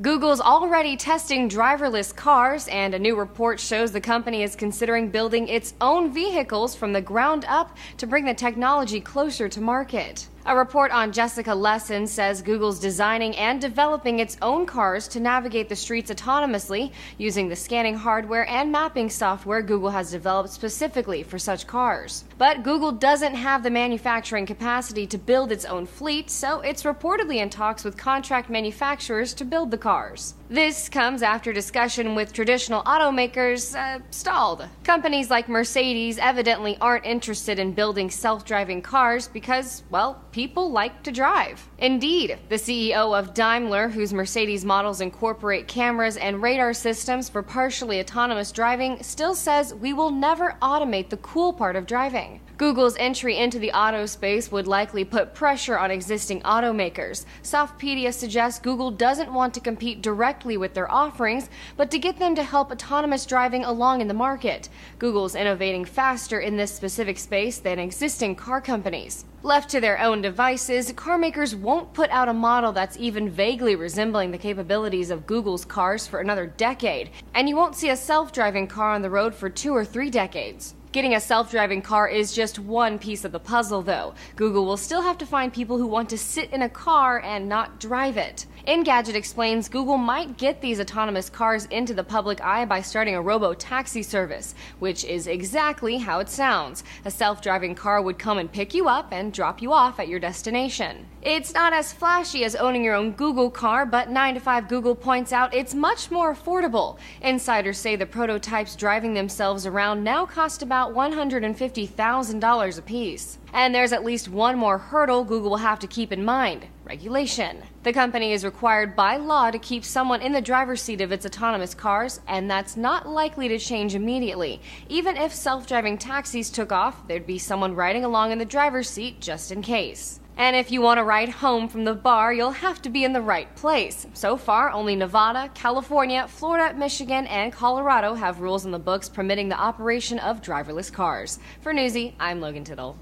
Google's already testing driverless cars, and a new report shows the company is considering building its own vehicles from the ground up to bring the technology closer to market. A report on Jessica Lessin says Google's designing and developing its own cars to navigate the streets autonomously using the scanning hardware and mapping software Google has developed specifically for such cars. But Google doesn't have the manufacturing capacity to build its own fleet, so it's reportedly in talks with contract manufacturers to build the cars. This comes after discussion with traditional automakers stalled. Companies like Mercedes evidently aren't interested in building self-driving cars because, well, people like to drive. Indeed, the CEO of Daimler, whose Mercedes models incorporate cameras and radar systems for partially autonomous driving, still says we will never automate the cool part of driving. Google's entry into the auto space would likely put pressure on existing automakers. Softpedia suggests Google doesn't want to compete directly with their offerings, but to get them to help autonomous driving along in the market. Google's innovating faster in this specific space than existing car companies. Left to their own devices, car makers won't put out a model that's even vaguely resembling the capabilities of Google's cars for another decade, and you won't see a self-driving car on the road for 2 or 3 decades. Getting a self-driving car is just one piece of the puzzle, though. Google will still have to find people who want to sit in a car and not drive it. Engadget explains Google might get these autonomous cars into the public eye by starting a robo-taxi service, which is exactly how it sounds. A self-driving car would come and pick you up and drop you off at your destination. It's not as flashy as owning your own Google car, but 9to5 Google points out it's much more affordable. Insiders say the prototypes driving themselves around now cost about $150,000 apiece. And there's at least one more hurdle Google will have to keep in mind: regulation. The company is required by law to keep someone in the driver's seat of its autonomous cars, and that's not likely to change immediately. Even if self-driving taxis took off, there'd be someone riding along in the driver's seat just in case. And if you want to ride home from the bar, you'll have to be in the right place. So far, only Nevada, California, Florida, Michigan, and Colorado have rules in the books permitting the operation of driverless cars. For Newsy, I'm Logan Tittle.